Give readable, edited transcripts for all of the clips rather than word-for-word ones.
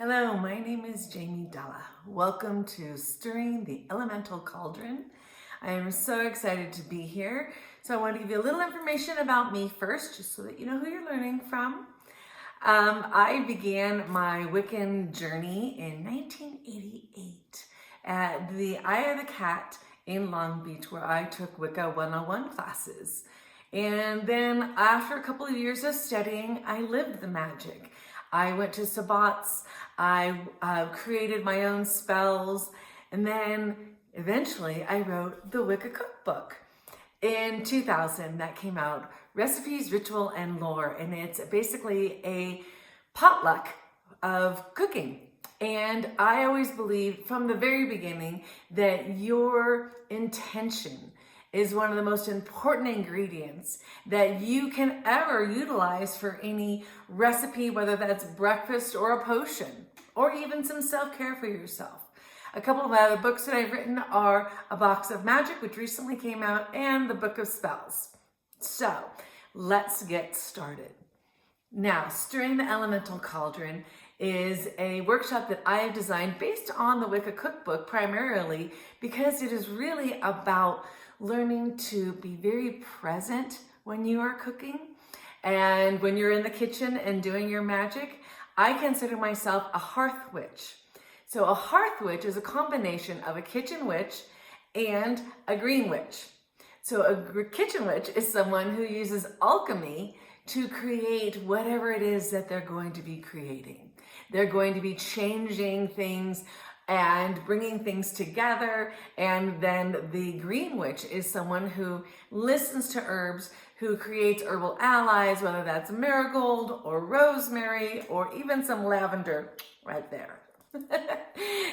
Hello, my name is Jamie Della. Welcome to Stirring the Elemental Cauldron. I am so excited to be here. So I want to give you a little information about me first, just so that you know who you're learning from. I began my Wiccan journey in 1988 at the Eye of the Cat in Long Beach, where I took Wicca 101 classes. And then after a couple of years of studying, I lived the magic. I went to sabbats, I created my own spells, and then eventually I wrote the Wicca cookbook. In 2000, that came out, Recipes, Ritual, and Lore, and it's basically a potluck of cooking. And I always believed from the very beginning that your intention is one of the most important ingredients that you can ever utilize for any recipe, whether that's breakfast or a potion, or even some self-care for yourself. A couple of other books that I've written are A Box of Magic, which recently came out, and the Book of Spells. So let's get started. Now, Stirring the Elemental Cauldron is a workshop that I have designed based on the Wicca cookbook primarily because it is really about learning to be very present when you are cooking and when you're in the kitchen and doing your magic. I consider myself a hearth witch. So a hearth witch is a combination of a kitchen witch and a green witch. So a kitchen witch is someone who uses alchemy to create whatever it is that they're going to be creating. They're going to be changing things and bringing things together. And then the green witch is someone who listens to herbs, who creates herbal allies, whether that's marigold or rosemary or even some lavender right there.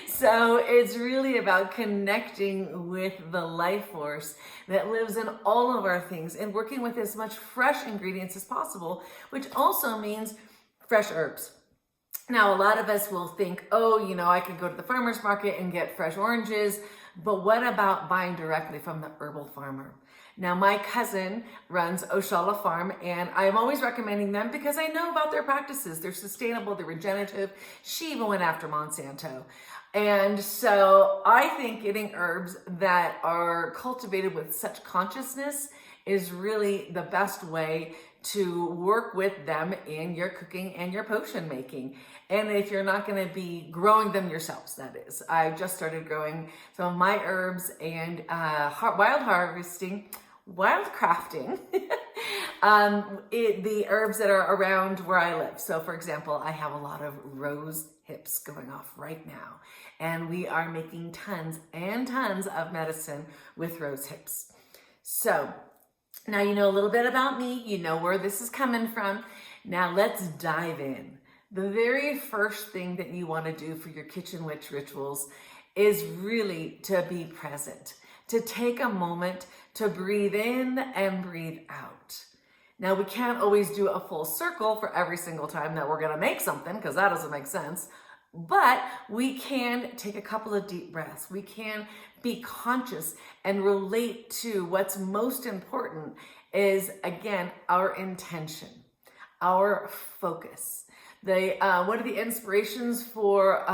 So it's really about connecting with the life force that lives in all of our things and working with as much fresh ingredients as possible, which also means fresh herbs. Now, a lot of us will think, oh, I could go to the farmer's market and get fresh oranges, but what about buying directly from the herbal farmer? Now, my cousin runs Oshala Farm, and I'm always recommending them because I know about their practices. They're sustainable, they're regenerative. She even went after Monsanto. And so I think getting herbs that are cultivated with such consciousness is really the best way to work with them in your cooking and your potion making. And if you're not going to be growing them yourselves, that is. I just started growing some of my herbs and wild crafting the herbs that are around where I live. So for example, I have a lot of rose hips going off right now. And we are making tons and tons of medicine with rose hips. So now you know a little bit about me, you know where this is coming from. Now let's dive in. The very first thing that you want to do for your kitchen witch rituals is really to be present, to take a moment to breathe in and breathe out. Now we can't always do a full circle for every single time that we're going to make something because that doesn't make sense. But we can take a couple of deep breaths. We can be conscious and relate to what's most important is, again, our intention, our focus. One of the inspirations for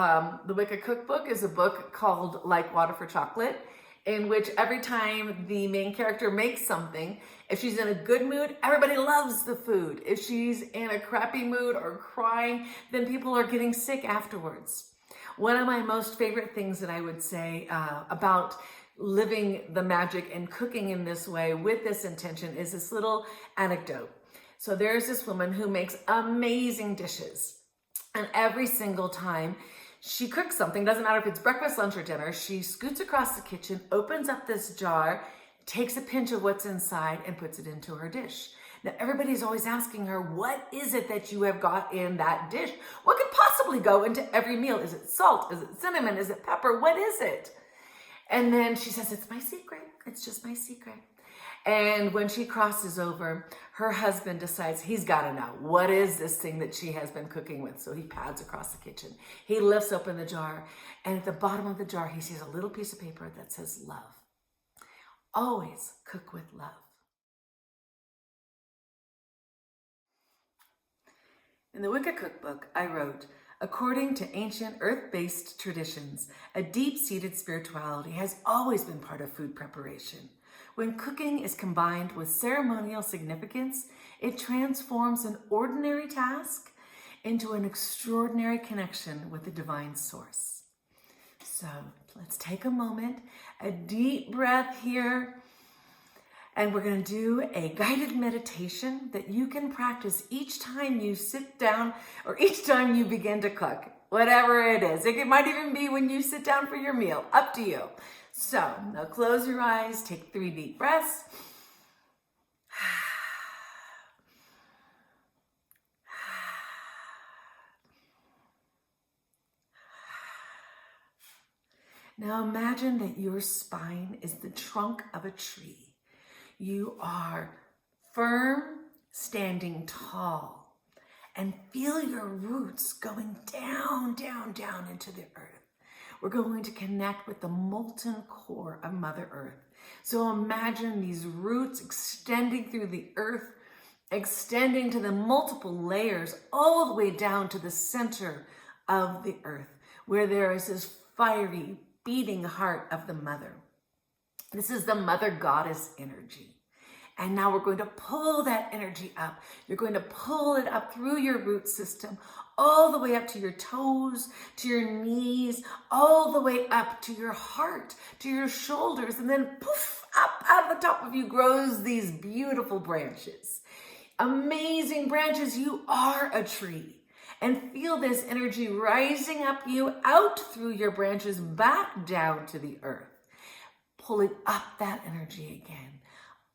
the Wicca cookbook is a book called Like Water for Chocolate, in which every time the main character makes something, if she's in a good mood, everybody loves the food. If she's in a crappy mood or crying, then people are getting sick afterwards. One of my most favorite things that I would say about living the magic and cooking in this way with this intention is this little anecdote. So there's this woman who makes amazing dishes, and every single time she cooks something, doesn't matter if it's breakfast, lunch, or dinner, she scoots across the kitchen, opens up this jar, takes a pinch of what's inside, and puts it into her dish. Now, everybody's always asking her, what is it that you have got in that dish? What could possibly go into every meal? Is it salt? Is it cinnamon? Is it pepper? What is it? And then she says, it's my secret. It's just my secret. And when she crosses over, her husband decides he's got to know, what is this thing that she has been cooking with? So he pads across the kitchen. He lifts open the jar, and at the bottom of the jar, he sees a little piece of paper that says love. Always cook with love. In the Wicca cookbook, I wrote, According to ancient earth-based traditions, a deep-seated spirituality has always been part of food preparation. When cooking is combined with ceremonial significance, it transforms an ordinary task into an extraordinary connection with the divine source. So let's take a moment, a deep breath here, and we're going to do a guided meditation that you can practice each time you sit down or each time you begin to cook, whatever it is. It might even be when you sit down for your meal, up to you. So now close your eyes, take 3 deep breaths. Now imagine that your spine is the trunk of a tree. You are firm, standing tall, and feel your roots going down, down, down into the earth. We're going to connect with the molten core of Mother Earth. So imagine these roots extending through the earth, extending to the multiple layers, all the way down to the center of the earth, where there is this fiery, beating heart of the mother. This is the mother goddess energy. And now we're going to pull that energy up. You're going to pull it up through your root system, all the way up to your toes, to your knees, all the way up to your heart, to your shoulders, and then poof, up out of the top of you grows these beautiful branches. Amazing branches. You are a tree. And feel this energy rising up you, out through your branches, back down to the earth. Pulling up that energy again.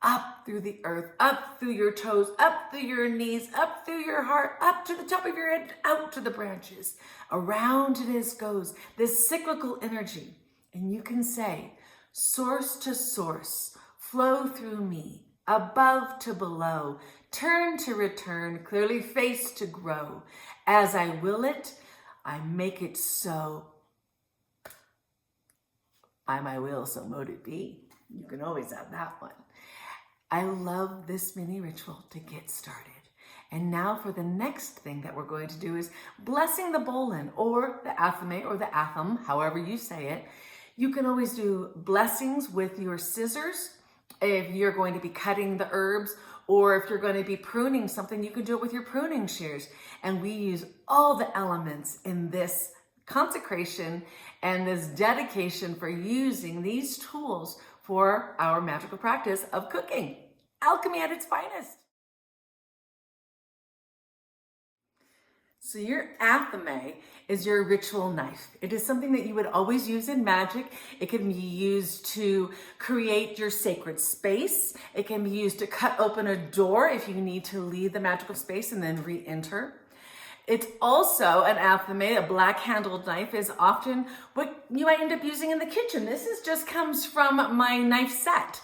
Up through the earth, up through your toes, up through your knees, up through your heart, up to the top of your head, out to the branches. Around it goes this cyclical energy. And you can say, source to source, flow through me, above to below, turn to return, clearly face to grow. As I will it, I make it so. By my will, so mote it be. You can always have that one. I love this mini ritual to get started. And now for the next thing that we're going to do is blessing the boline, or the athame, or the athame, however you say it. You can always do blessings with your scissors if you're going to be cutting the herbs, or if you're going to be pruning something, you can do it with your pruning shears. And we use all the elements in this consecration and this dedication for using these tools for our magical practice of cooking. Alchemy at its finest. So your athame is your ritual knife. It is something that you would always use in magic. It can be used to create your sacred space. It can be used to cut open a door if you need to leave the magical space and then re-enter. It's also an athame, a black-handled knife, is often what you might end up using in the kitchen. Just comes from my knife set.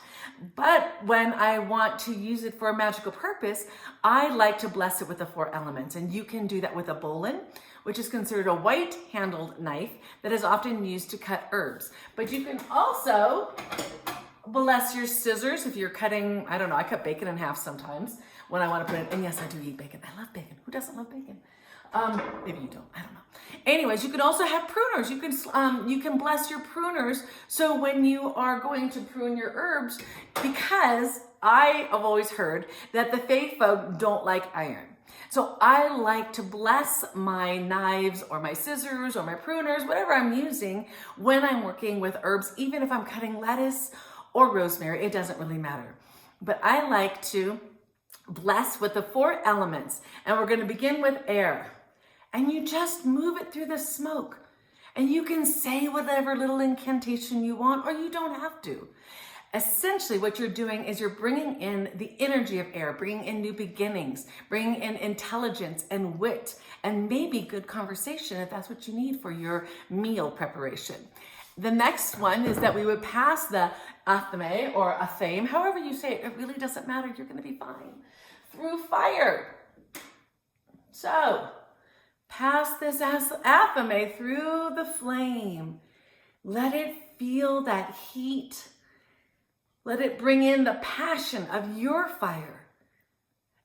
But when I want to use it for a magical purpose, I like to bless it with the 4 elements. And you can do that with a boline, which is considered a white-handled knife that is often used to cut herbs. But you can also bless your scissors if you're cutting, I don't know, I cut bacon in half sometimes when I want to put it, and yes, I do eat bacon. I love bacon. Who doesn't love bacon? Maybe you don't, I don't know. Anyways, you can also have pruners. You can bless your pruners. So when you are going to prune your herbs, because I have always heard that the fae folk don't like iron. So I like to bless my knives or my scissors or my pruners, whatever I'm using when I'm working with herbs, even if I'm cutting lettuce or rosemary, it doesn't really matter. But I like to bless with the 4 elements, and we're going to begin with air. And you just move it through the smoke. And you can say whatever little incantation you want, or you don't have to. Essentially, what you're doing is you're bringing in the energy of air, bringing in new beginnings, bringing in intelligence and wit, and maybe good conversation if that's what you need for your meal preparation. The next one is that we would pass the athame or athame, however you say it, it really doesn't matter, you're going to be fine, through fire. So, pass this athame through the flame. Let it feel that heat. Let it bring in the passion of your fire.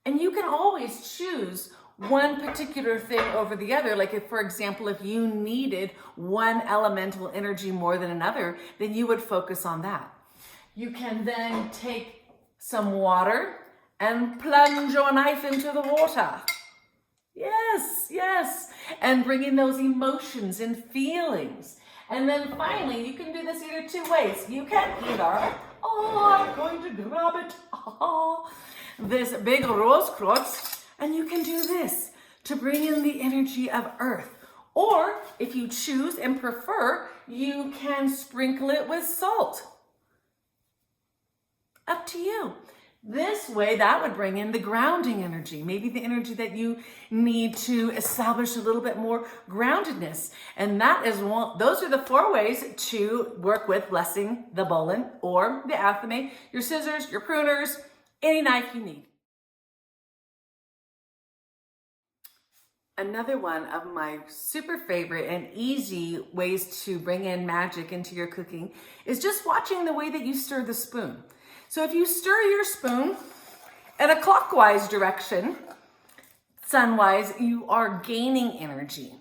And you can always choose one particular thing over the other. Like if, for example, if you needed one elemental energy more than another, then you would focus on that. You can then take some water and plunge your knife into the water. Yes, yes. And bring in those emotions and feelings. And then finally, you can do this either two ways. You can either, I'm going to grab it. This big rose quartz, and you can do this to bring in the energy of earth. Or if you choose and prefer, you can sprinkle it with salt. Up to you. This way, that would bring in the grounding energy, maybe the energy that you need to establish a little bit more groundedness. And that is those are the 4 ways to work with blessing the boline or the athame, your scissors, your pruners, any knife you need. Another one of my super favorite and easy ways to bring in magic into your cooking is just watching the way that you stir the spoon. So if you stir your spoon in a clockwise direction, sunwise, you are gaining energy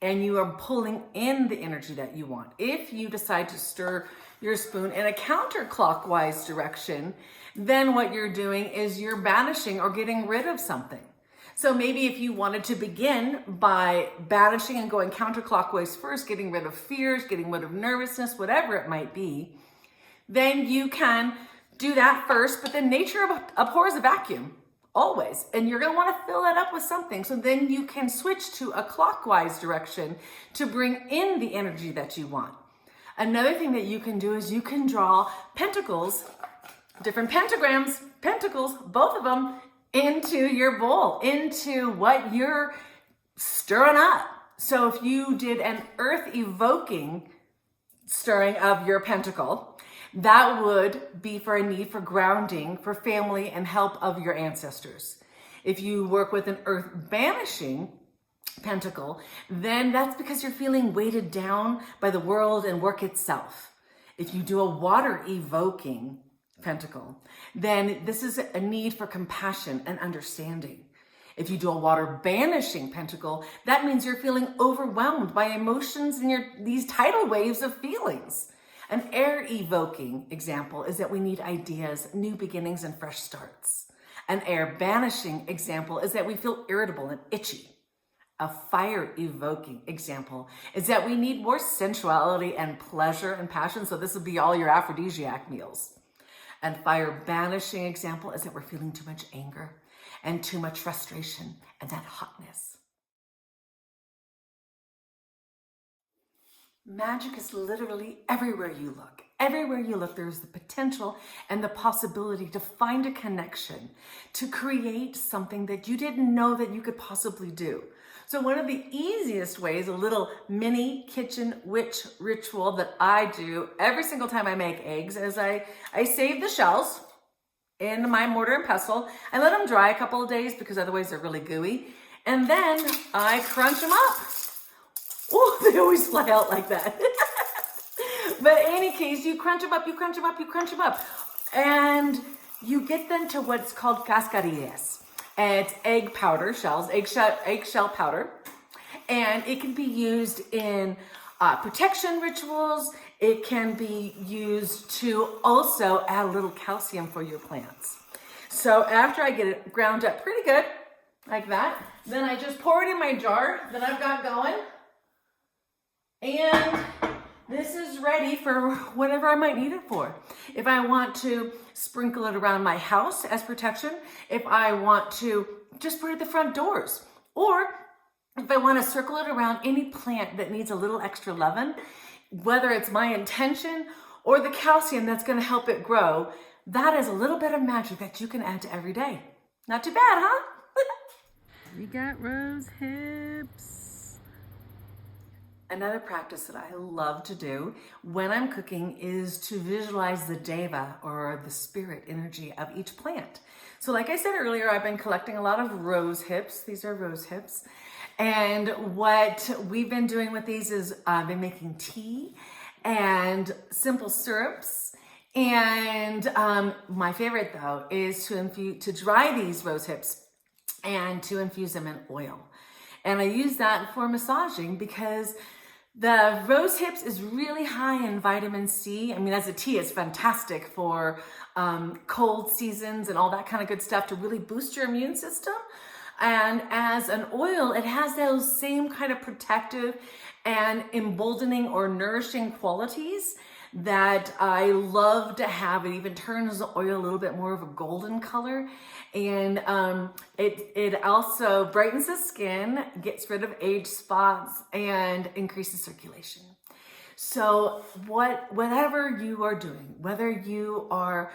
and you are pulling in the energy that you want. If you decide to stir your spoon in a counterclockwise direction, then what you're doing is you're banishing or getting rid of something. So maybe if you wanted to begin by banishing and going counterclockwise first, getting rid of fears, getting rid of nervousness, whatever it might be, then you can do that first, but then nature abhors a vacuum, always. And you're gonna wanna fill that up with something. So then you can switch to a clockwise direction to bring in the energy that you want. Another thing that you can do is you can draw pentacles, different pentagrams, pentacles, both of them, into your bowl, into what you're stirring up. So if you did an earth evoking stirring of your pentacle, that would be for a need for grounding, for family and help of your ancestors. If you work with an earth banishing pentacle, then that's because you're feeling weighted down by the world and work itself. If you do a water evoking pentacle, then this is a need for compassion and understanding. If you do a water banishing pentacle, that means you're feeling overwhelmed by emotions and these tidal waves of feelings. An air evoking example is that we need ideas, new beginnings, and fresh starts. An air banishing example is that we feel irritable and itchy. A fire evoking example is that we need more sensuality and pleasure and passion. So this would be all your aphrodisiac meals. And fire banishing example is that we're feeling too much anger and too much frustration and that hotness. Magic is literally everywhere you look. Everywhere you look, there's the potential and the possibility to find a connection, to create something that you didn't know that you could possibly do. So one of the easiest ways, a little mini kitchen witch ritual that I do every single time I make eggs, is I save the shells in my mortar and pestle. I let them dry a couple of days because otherwise they're really gooey. And then I crunch them up. Oh, they always fly out like that. But in any case, you crunch them up, you crunch them up, you crunch them up. And you get them to what's called cascarillas. And it's egg powder shells, eggshell powder. And it can be used in protection rituals. It can be used to also add a little calcium for your plants. So after I get it ground up pretty good, like that, then I just pour it in my jar that I've got going. And this is ready for whatever I might need it for. If I want to sprinkle it around my house as protection, if I want to just put it at the front doors, or if I want to circle it around any plant that needs a little extra loving, whether it's my intention or the calcium that's going to help it grow, that is a little bit of magic that you can add to every day. Not too bad, huh? We got rose hips. Another practice that I love to do when I'm cooking is to visualize the deva, or the spirit energy of each plant. So like I said earlier, I've been collecting a lot of rose hips. These are rose hips. And what we've been doing with these is I've been making tea and simple syrups. And my favorite though is to dry these rose hips and to infuse them in oil. And I use that for massaging because the rose hips is really high in vitamin C. I mean, as a tea, it's fantastic for cold seasons and all that kind of good stuff to really boost your immune system. And as an oil, it has those same kind of protective and emboldening or nourishing qualities that I love to have. It even turns the oil a little bit more of a golden color. And it also brightens the skin, gets rid of age spots, and increases circulation. So whatever you are doing, whether you are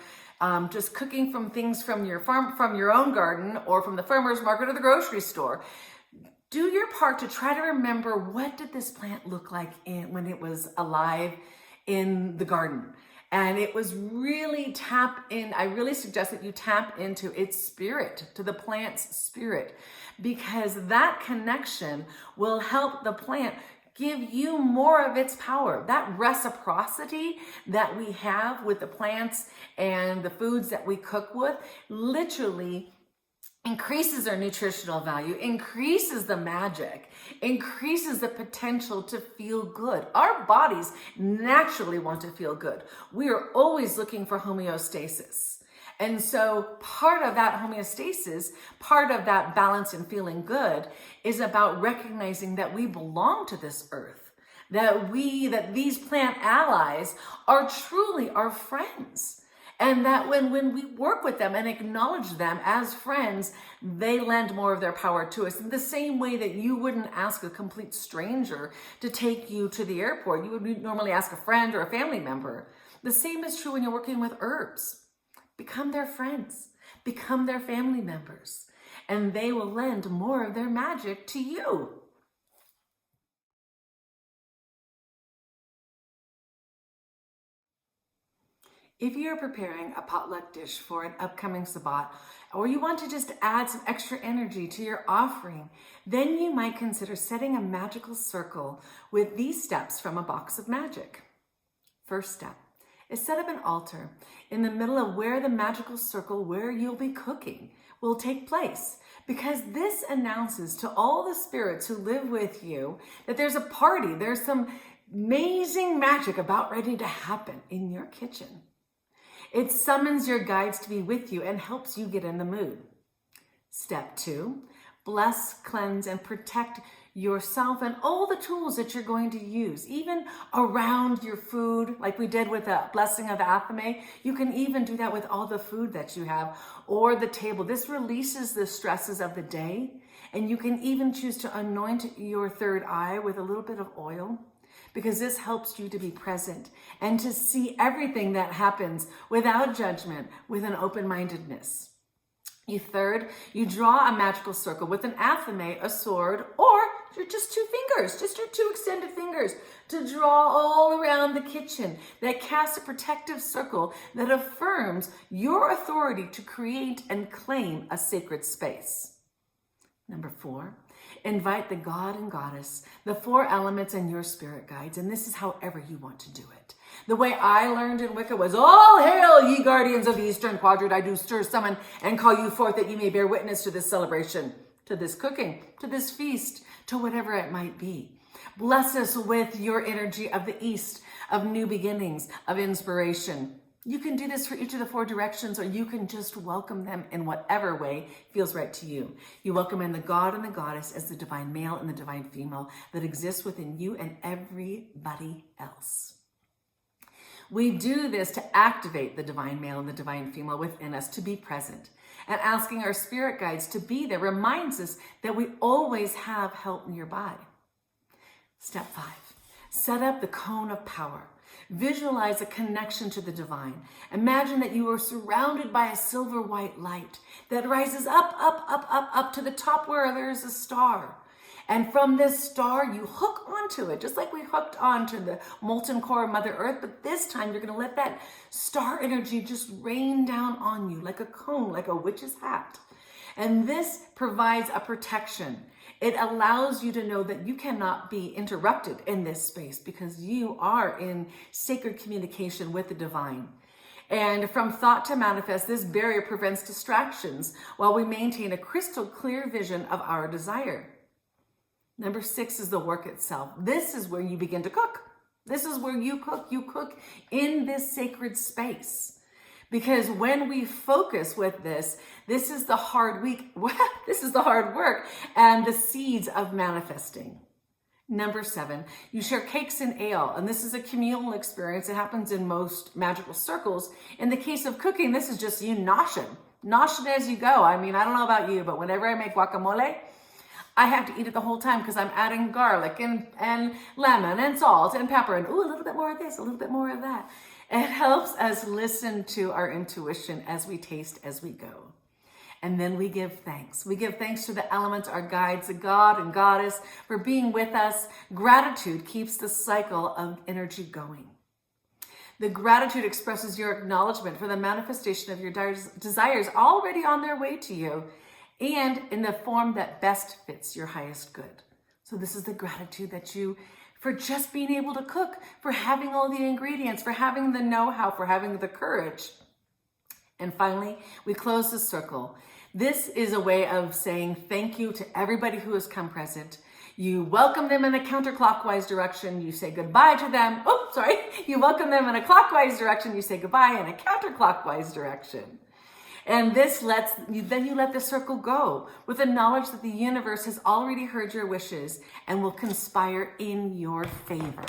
just cooking from things from your farm, from your own garden, or from the farmer's market or the grocery store, do your part to try to remember, what did this plant look like when it was alive in the garden? And it was really I really suggest that you tap into its spirit, to the plant's spirit, because that connection will help the plant give you more of its power. That reciprocity that we have with the plants and the foods that we cook with literally increases our nutritional value, increases the magic, increases the potential to feel good. Our bodies naturally want to feel good. We are always looking for homeostasis. And so part of that homeostasis, part of that balance and feeling good is about recognizing that we belong to this earth, that these plant allies are truly our friends. And that when we work with them and acknowledge them as friends, they lend more of their power to us. In the same way that you wouldn't ask a complete stranger to take you to the airport, you would normally ask a friend or a family member. The same is true when you're working with herbs. Become their friends, become their family members, and they will lend more of their magic to you. If you're preparing a potluck dish for an upcoming Sabbat, or you want to just add some extra energy to your offering, then you might consider setting a magical circle with these steps from a box of Magick. First step is set up an altar in the middle of where the magical circle where you'll be cooking will take place, because this announces to all the spirits who live with you that there's a party, there's some amazing magic about ready to happen in your kitchen. It summons your guides to be with you and helps you get in the mood. Step 2, bless, cleanse, and protect yourself and all the tools that you're going to use, even around your food, like we did with the blessing of athame. You can even do that with all the food that you have or the table. This releases the stresses of the day, and you can even choose to anoint your third eye with a little bit of oil, because this helps you to be present and to see everything that happens without judgment, with an open-mindedness. Third, you draw a magical circle with an athame, a sword, or just two fingers, just your two extended fingers, to draw all around the kitchen that casts a protective circle that affirms your authority to create and claim a sacred space. Number 4, invite the God and Goddess, the 4 elements, and your spirit guides, and this is however you want to do it. The way I learned in Wicca was, all hail ye guardians of the eastern quadrant, I do stir, summon, and call you forth that you may bear witness to this celebration, to this cooking, to this feast, to whatever it might be. Bless us with your energy of the east, of new beginnings, of inspiration. You can do this for each of the 4 directions, or you can just welcome them in whatever way feels right to you. You welcome in the God and the Goddess as the divine male and the divine female that exists within you and everybody else. We do this to activate the divine male and the divine female within us to be present. And asking our spirit guides to be there reminds us that we always have help nearby. Step 5, set up the cone of power. Visualize a connection to the divine. Imagine that you are surrounded by a silver white light that rises up, up, up, up, up to the top where there is a star. And from this star, you hook onto it, just like we hooked onto the molten core of Mother Earth. But this time, you're going to let that star energy just rain down on you like a cone, like a witch's hat. And this provides a protection. It allows you to know that you cannot be interrupted in this space because you are in sacred communication with the divine. And from thought to manifest, this barrier prevents distractions while we maintain a crystal clear vision of our desire. Number 6 is the work itself. This is where you begin to cook. This is where you cook. You cook in this sacred space. Because when we focus with this is the hard week. This is the hard work and the seeds of manifesting. Number 7, you share cakes and ale, and this is a communal experience. It happens in most magical circles. In the case of cooking, this is just you noshing as you go. I mean, I don't know about you, but whenever I make guacamole, I have to eat it the whole time because I'm adding garlic and lemon and salt and pepper and ooh, a little bit more of this, a little bit more of that. It helps us listen to our intuition as we taste as we go. And then we give thanks. We give thanks to the elements, our guides, the God and Goddess, for being with us. Gratitude keeps the cycle of energy going. The gratitude expresses your acknowledgement for the manifestation of your desires already on their way to you and in the form that best fits your highest good. So this is the gratitude that you, for just being able to cook, for having all the ingredients, for having the know-how, for having the courage. And finally, we close the circle. This is a way of saying thank you to everybody who has come present. You welcome them in a counterclockwise direction. You say goodbye to them. Oh, sorry. You welcome them in a clockwise direction. You say goodbye in a counterclockwise direction. And then you let the circle go with the knowledge that the universe has already heard your wishes and will conspire in your favor.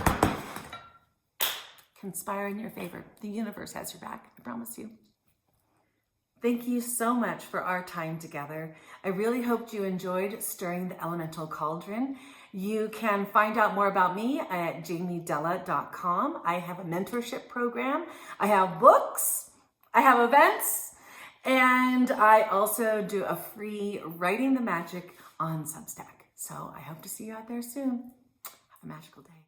Conspire in your favor. The universe has your back, I promise you. Thank you so much for our time together. I really hoped you enjoyed Stirring the Elemental Cauldron. You can find out more about me at jamiedella.com. I have a mentorship program. I have books. I have events. And I also do a free Writing the Magic on Substack. So I hope to see you out there soon. Have a magical day.